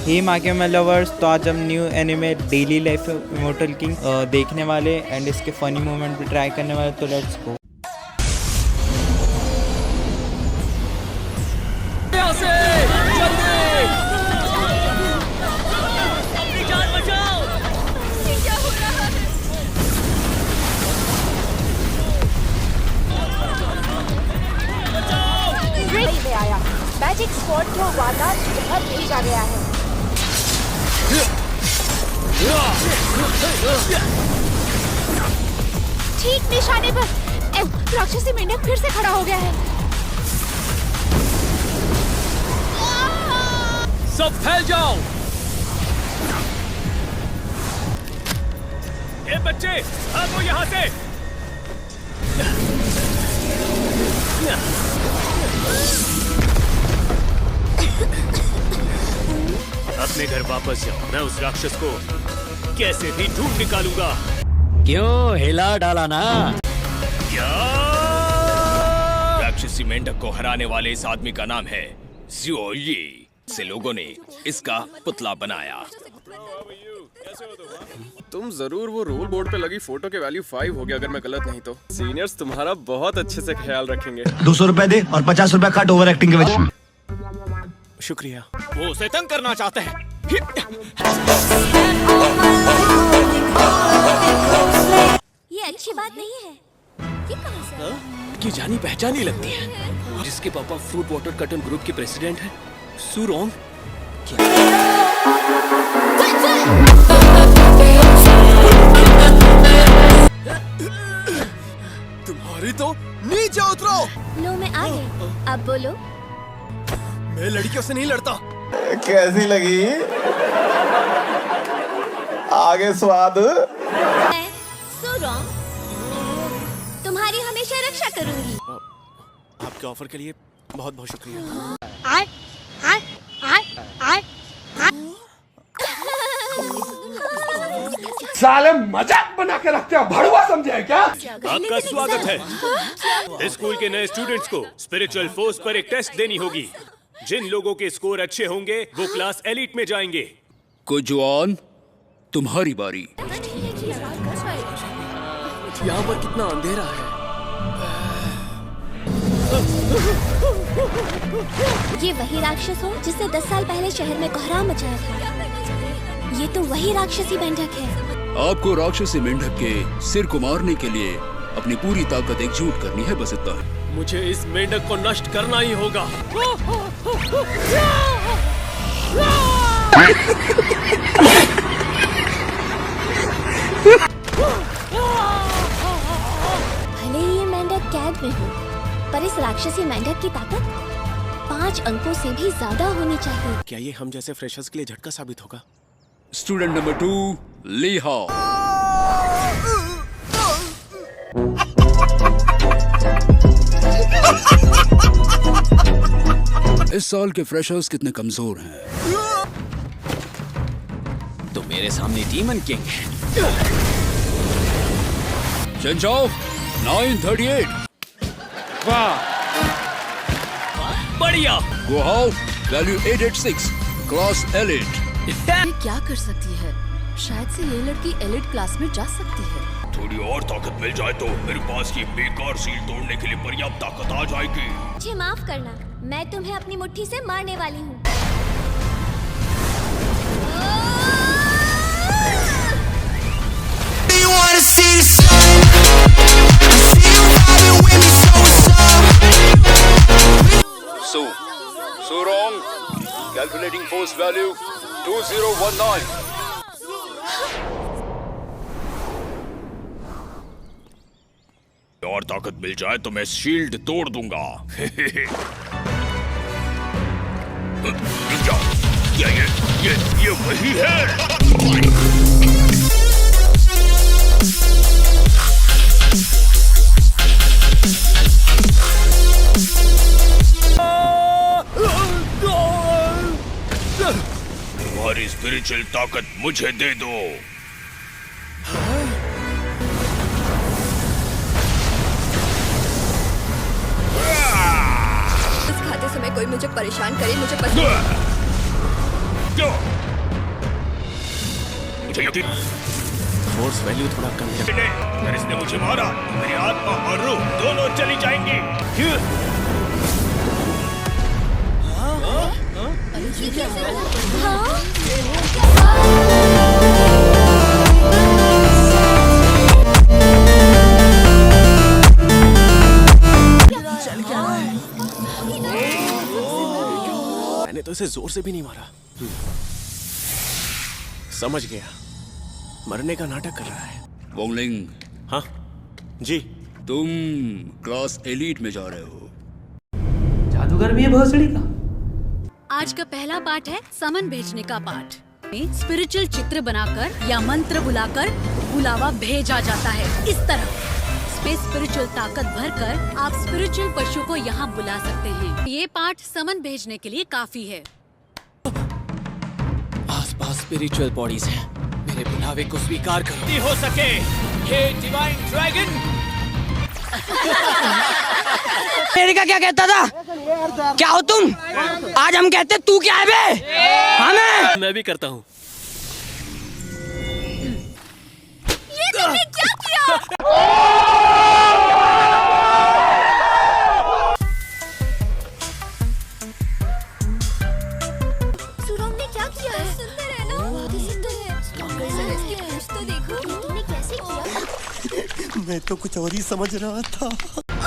हे मार्केमा lovers, तो आज हम new anime daily life immortal king देखने वाले एंड इसके फनी मोमेंट भी ट्राई करने वाले, तो लेट्स गो। में आया मैजिक स्क्वाड को वारदात की घर भेजा गया है। ठीक निशाने पर राक्षसी मेंढक फिर से खड़ा हो गया है। सब फैल जाओ। ए बच्चे, भागो यहाँ से। अपने घर वापस जाओ। मैं उस राक्षस को कैसे भी ढूंढ निकालूंगा। क्यों हिला डाला ना? क्या? राक्षसी मेंढक को हराने वाले इस आदमी का नाम है ज़ियो यी। से लोगों ने इसका पुतला बनाया। तुम जरूर वो रोल बोर्ड पे लगी फोटो के वैल्यू 5 हो गया, अगर मैं गलत नहीं तो। सीनियर्स तुम्हारा बहुत अच्छे से ख्याल रखेंगे। 200 रुपए दे और 50 रुपए कट ओवर एक्टिंग के वजह। शुक्रिया। वो उसे तंग करना चाहते हैं। ये अच्छी बात नहीं है। ये कहाँ से? की जानी पहचानी लगती है। जिसके पापा फ्रूट वाटर कटन ग्रुप के प्रेसिडेंट हैं, सुरोंग। तुम्हारी तो नीचे उतरो। लो मैं आ गई, अब बोलो। मैं लड़कियों से नहीं लड़ता। कैसी लगी? आगे स्वाद। मैं सुरोंग तुम्हारी हमेशा रक्षा करूंगी। आपके ऑफर के लिए बहुत बहुत शुक्रिया। साले मजाक बना के रखते हो, भड़वा समझे है क्या? आपका स्वागत है। स्कूल के नए स्टूडेंट्स को स्पिरिचुअल फोर्स पर एक टेस्ट देनी होगी। जिन लोगों के स्कोर अच्छे होंगे वो क्लास एलिट में जाएंगे। कुजवान, तुम्हारी बारी। यहाँ पर कितना अंधेरा है। ये वही राक्षस हो जिसने 10 साल पहले शहर में कोहराम मचाया था। ये तो वही राक्षसी मेंढक है। आपको राक्षसी मेंढक के सिर को मारने के लिए अपनी पूरी ताकत एकजुट करनी है, बस इतना है। मुझे इस मेंढक को नष्ट करना ही होगा। भले ही ये मेंढक कैद में हो, पर इस राक्षसी मेंढक की ताकत 5 अंकों से भी ज्यादा होनी चाहिए। क्या ये हम जैसे फ्रेशर्स के लिए झटका साबित होगा? स्टूडेंट नंबर 2 ली हाओ। इस साल के फ्रेशर्स कितने कमजोर हैं। तो मेरे सामने डीमन किंग है। Change of 938। वाह, बढ़िया। Go how value 886 class elite. ये क्या कर सकती है? शायद से ये लड़की एलिट क्लास में जा सकती है। थोड़ी और ताकत मिल जाए तो मेरे पास ये बेकार सील तोड़ने के लिए पर्याप्त ताकत आ जाएगी। मुझे माफ करना, मैं तुम्हें अपनी मुट्ठी से मारने वाली हूँ। Surong, calculating force value 2019. और ताकत मिल जाए तो मैं शील्ड तोड़ दूंगा। ये वही है। तुम्हारी स्पिरिचुअल ताकत मुझे दे दो। इस खाते समय कोई मुझे परेशान करे, मुझे पसंद। क्यों? मुझे यकीन फोर्स वैल्यू थोड़ा कम है। अगर इसने मुझे मारा तो मेरी आत्मा और रूह दोनों चली जाएंगी। मैंने तो इसे जोर से भी नहीं मारा। समझ गया, मरने का नाटक कर रहा है। वोंगलिंग, हाँ जी। तुम क्लास एलीट में जा रहे हो। जादूगर भी है भोसड़ी का। आज का पहला पाठ है समन भेजने का पाठ। स्पिरिचुअल चित्र बनाकर या मंत्र बुलाकर बुलावा भेजा जाता है। इस तरह इसमें स्पिरिचुअल ताकत भरकर आप स्पिरिचुअल पशु को यहाँ बुला सकते हैं। ये पाठ समन भेजने के लिए काफी है। आसपास स्पिरिचुअल बॉडीज हैं। मेरे बुलावे को स्वीकार करो। हो सके हे डिवाइन ड्रैगन। अमेरिका क्या कहता था? क्या हो तुम? आज हम कहते तू क्या है बे? हमें मैं भी करता हूँ। ये तुमने क्या किया? सुरंग ने क्या किया है? सुंदर है ना? बहुत ही सुंदर है। इसकी पूंछ तो देखो। तुमने कैसे किया? मैं तो कुछ और ही समझ रहा था।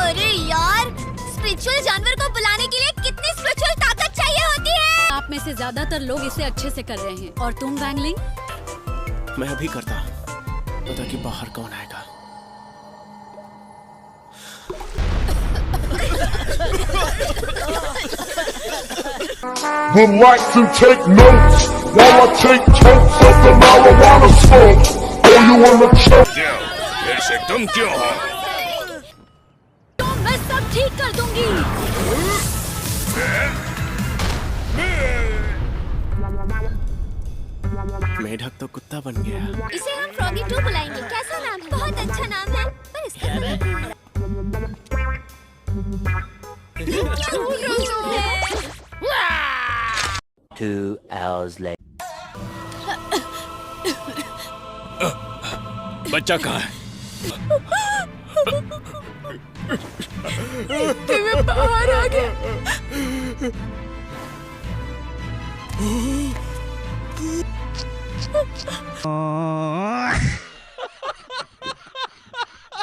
अरे यार, स्पिरिचुअल जानवर को बुलाने के लिए कितनी स्पिरिचुअल ताकत चाहिए होती है? आप में से ज्यादातर लोग इसे अच्छे से कर रहे हैं। और तुम वैंगलिंग? मैं भी करता। पता कि बाहर कौन आएगा। Would like to take notes while I take totes of the marijuana smoke. Oh, you wanna choke? फिर से तुम क्यों हो? तो मैं सब ठीक कर दूंगी। मेढक तो कुत्ता बन गया। इसे हम फ्रॉगी 2 बुलाएंगे। कैसा नाम है? बहुत अच्छा नाम है। पर इसका क्या बोल रही हो? 2 hours later. बच्चा कहाँ है? मैं बाहर आ गया।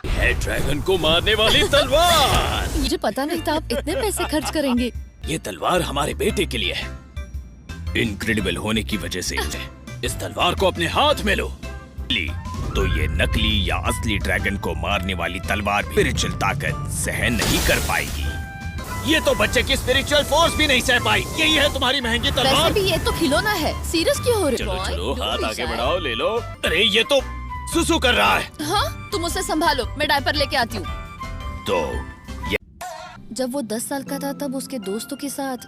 है ड्रैगन को मारने वाली तलवार। मुझे पता नहीं था आप इतने पैसे खर्च करेंगे। ये तलवार हमारे बेटे के लिए है। इनक्रेडिबल होने की वजह से इस तलवार को अपने हाथ में लो। तो ये नकली या असली ड्रैगन को मारने वाली तलवार भी स्पिरिचुअल ताकत सहन नहीं कर पाएगी। ये तो बच्चे की स्पिरिचुअल फोर्स भी नहीं सह पाई। यही है तुम्हारी महंगी तलवार। वैसे भी ये तो खिलौना है। सीरियस क्यों हो रहे? चलो चलो हाथ आगे बढ़ाओ, ले लो। अरे ये तो सुसु कर रहा है। हाँ, तुम उसे संभालो, मैं डायपर लेके आती हूँ। तो जब वो 10 साल का था तब उसके दोस्तों के साथ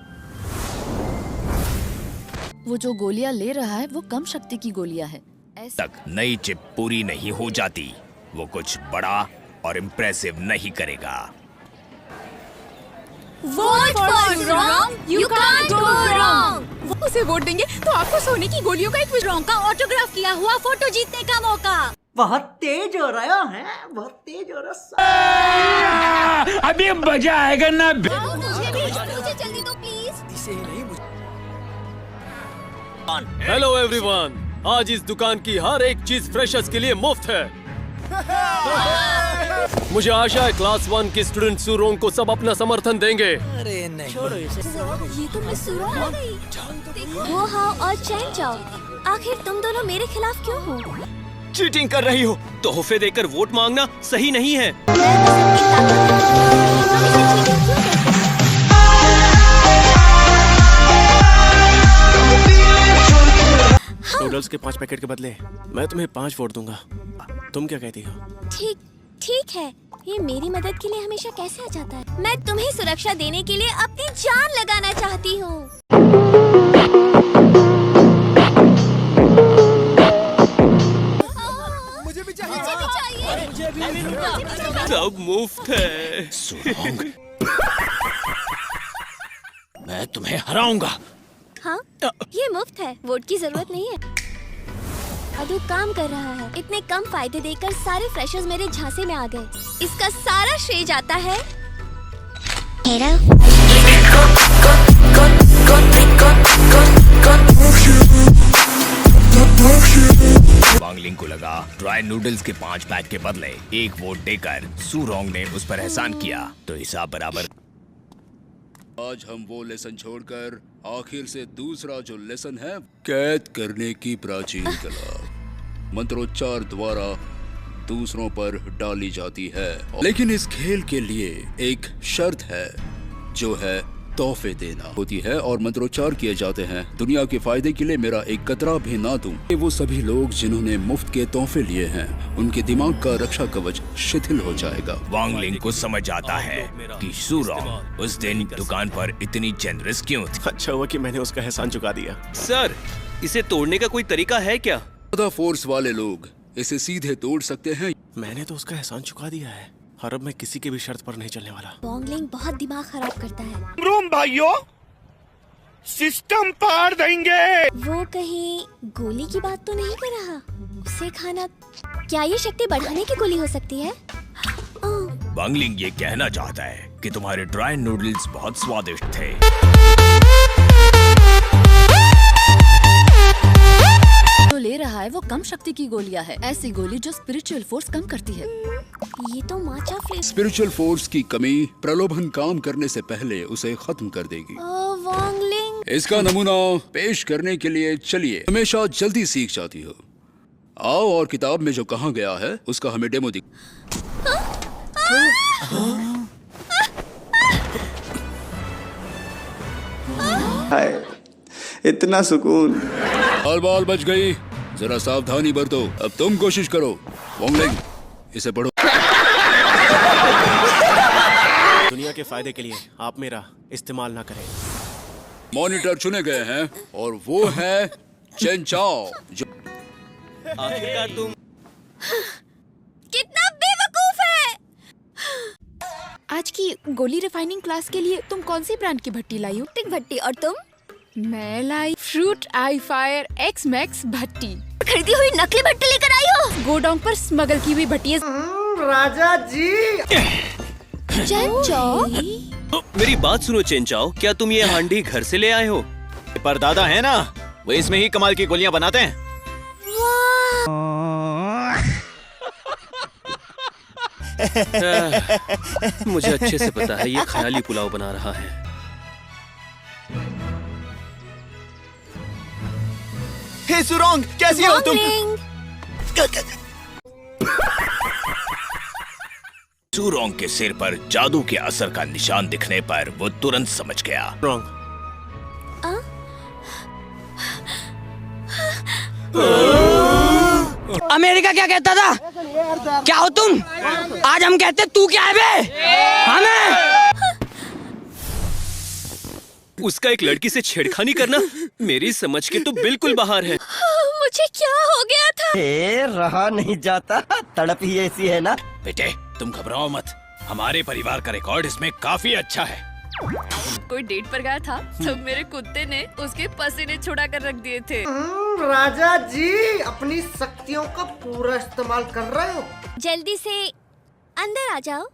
वो जो गोलियां ले रहा है वो कम शक्ति की गोलियां है। तक नई चिप पूरी नहीं हो जाती, वो कुछ बड़ा और इम्प्रेसिव नहीं करेगा। Vote for wrong, you can't go wrong. उसे वोट देंगे तो आपको सोने की गोलियों का एक रॉन्ग का ऑटोग्राफ किया हुआ फोटो जीतने का मौका। बहुत तेज हो रहा है, बहुत तेज हो रहा है। अभी मजा आएगा ना। मुझे जल्दी दो प्लीज। हेलो एवरीवन, आज इस दुकान की हर एक चीज फ्रेशर्स के लिए मुफ्त है। मुझे आशा है क्लास 1 के स्टूडेंट सुरोंग को सब अपना समर्थन देंगे। अरे नहीं, छोड़ो इसे। ये तो मैं सुरोंग आ गई। वो हाओ और चैन चाओ, आखिर तुम दोनों मेरे खिलाफ क्यों हो? चीटिंग कर रही हो। तोहफे देकर वोट मांगना सही नहीं है। नूडल्स के 5 पैकेट के बदले मैं तुम्हें 5 वोट दूंगा। तुम क्या कहती हो? ठीक है। ये मेरी मदद के लिए हमेशा कैसे आ जाता है? मैं तुम्हें सुरक्षा देने के लिए अपनी जान लगाना चाहती हूँ। मुझे भी चाहिए। सब मुफ्त है। सुरोंग, मैं तुम्हें हराऊंगा। हाँ, ये मुफ्त है, वोट की जरूरत नहीं है। अदू काम कर रहा है। इतने कम फायदे देकर सारे फ्रेशर्स मेरे झांसे में आ गए। इसका सारा श्रेय जाता है वांगलिंग को लगा ड्राई नूडल्स के 5 पैक के बदले 1 वोट देकर सूरोंग ने उस पर एहसान किया, तो हिसाब बराबर। आज हम वो लेसन छोड़कर आखिर से दूसरा जो लेसन है, कैद करने की प्राचीन कला मंत्रोच्चार द्वारा दूसरों पर डाली जाती है। लेकिन इस खेल के लिए एक शर्त है, जो है तोहफे देना होती है और मंत्रोच्चार किए जाते हैं। दुनिया के फायदे के लिए मेरा एक कतरा भी ना दूं। ये वो सभी लोग जिन्होंने मुफ्त के तोहफे लिए हैं, उनके दिमाग का रक्षा कवच शिथिल हो जाएगा। वांगलिंग को समझ आता है कि सूरोंग उस दिन दुकान पर इतनी जेनरस क्यों थी। अच्छा हुआ कि मैंने उसका एहसान चुका दिया। सर, इसे तोड़ने का कोई तरीका है क्या? ज्यादा फोर्स वाले लोग इसे सीधे तोड़ सकते हैं। मैंने तो उसका एहसान चुका दिया है और अब मैं किसी की भी शर्त पर नहीं चलने वाला। वांगलिंग बहुत दिमाग खराब करता है। रूम भाइयों, सिस्टम पार देंगे। वो कहीं गोली की बात तो नहीं कर रहा? उसे खाना, क्या ये शक्ति बढ़ाने की गोली हो सकती है? वांगलिंग ये कहना चाहता है कि तुम्हारे ड्राई नूडल्स बहुत स्वादिष्ट थे। जो ले रहा है वो कम शक्ति की गोलियां है, ऐसी गोली जो स्पिरिचुअल फोर्स कम करती है। ये तो माचा फ्लेवर। स्पिरिचुअल फोर्स की कमी प्रलोभन काम करने से पहले उसे खत्म कर देगी। वांगलिंग, इसका नमूना पेश करने के लिए चलिए। हमेशा जल्दी सीख जाती हो। आओ और किताब में जो कहा गया है उसका हमें डेमो दिख। इतना सुकून। बाल बाल बच गई। जरा सावधानी बरतो। अब तुम कोशिश करो। वांगलिंग, इसे पढ़ो। दुनिया के फायदे के लिए आप मेरा इस्तेमाल ना करें। मॉनिटर चुने गए हैं और वो है चेन चाओ, जो आखिरकार तुम कितना बेवकूफ है। आज की गोली रिफाइनिंग क्लास के लिए तुम कौन सी ब्रांड की भट्टी लाई हो? टिक भट्टी। और तुम? मैं लाई फ्रूट आई फायर एक्स मैक्स भट्टी। खरीदी हुई नकली भट्टी लेकर आई हो? गोडाउन पर स्मगल की हुई भट्टी है। राजा जी, चेंचाओ, मेरी बात सुनो चेंचाओ, क्या तुम ये हांडी घर से ले आए हो? परदादा है ना, वो इसमें ही कमाल की गोलियां बनाते हैं। मुझे अच्छे से पता है ये ख्याली पुलाव बना रहा है। हे सुरोंग, कैसी हो तुम? सूरोंग के सिर पर जादू के असर का निशान दिखने पर वो तुरंत समझ गया। अमेरिका क्या कहता था? क्या हो तुम? आज हम कहते तू क्या है बे? हमें उसका एक लड़की से छेड़खानी करना मेरी समझ के तो बिल्कुल बाहर है। मुझे क्या हो गया था? रहा नहीं जाता, तड़प ही ऐसी है ना। बेटे, तुम घबराओ मत। हमारे परिवार का रिकॉर्ड इसमें काफी अच्छा है। कोई डेट पर गया था तो मेरे कुत्ते ने उसके पसीने छुड़ा कर रख दिए थे। राजा जी, अपनी शक्तियों का पूरा इस्तेमाल कर रहे हो। जल्दी से अंदर आ जाओ।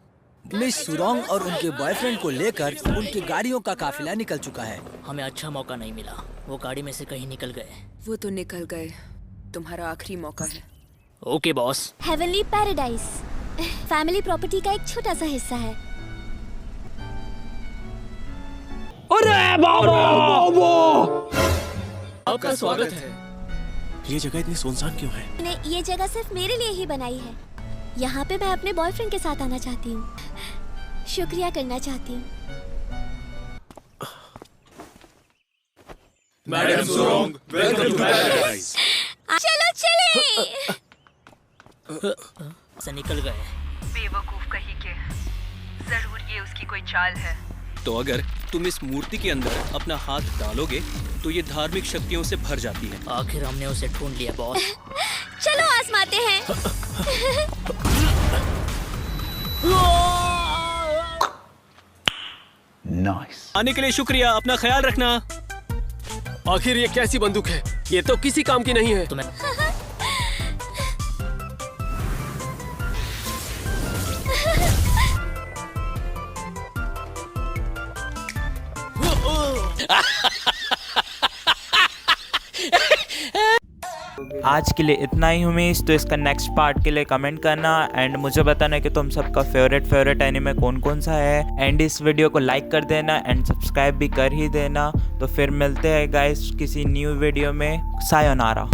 मिस सुरोंग और उनके बॉयफ्रेंड को लेकर उनकी गाड़ियों का काफिला निकल चुका है। हमें अच्छा मौका नहीं मिला, वो गाड़ी में से कहीं निकल गए। वो तो निकल गए, तुम्हारा आखिरी मौका है। Okay boss. Heavenly paradise family property का एक छोटा सा हिस्सा है। अरे बाबा, आपका स्वागत है। ये जगह इतनी सुनसान क्यों है? मैंने ये जगह सिर्फ मेरे लिए ही बनाई है। यहाँ पे मैं अपने बॉयफ्रेंड के साथ आना चाहती हूँ, शुक्रिया करना चाहती हूँ। मैडम सुरोंग, वेलकम टू पैराडाइज। चलो चले। से निकल गए। बेवकूफ कहीं के, जरूर ये उसकी कोई चाल है। तो अगर तुम इस मूर्ति के अंदर अपना हाथ डालोगे तो ये धार्मिक शक्तियों से भर जाती है। आखिर हमने उसे ढूंढ लिया बॉस। चलो आजमाते हैं। आने के लिए शुक्रिया, अपना ख्याल रखना। आखिर ये कैसी बंदूक है? ये तो किसी काम की नहीं है। आज के लिए इतना ही उम्मीद। तो इसका नेक्स्ट पार्ट के लिए कमेंट करना एंड मुझे बताना कि तुम सबका फेवरेट एनिमे कौन कौन सा है। एंड इस वीडियो को लाइक कर देना एंड सब्सक्राइब भी कर ही देना। तो फिर मिलते हैं गाइस किसी न्यू वीडियो में। सायोनारा।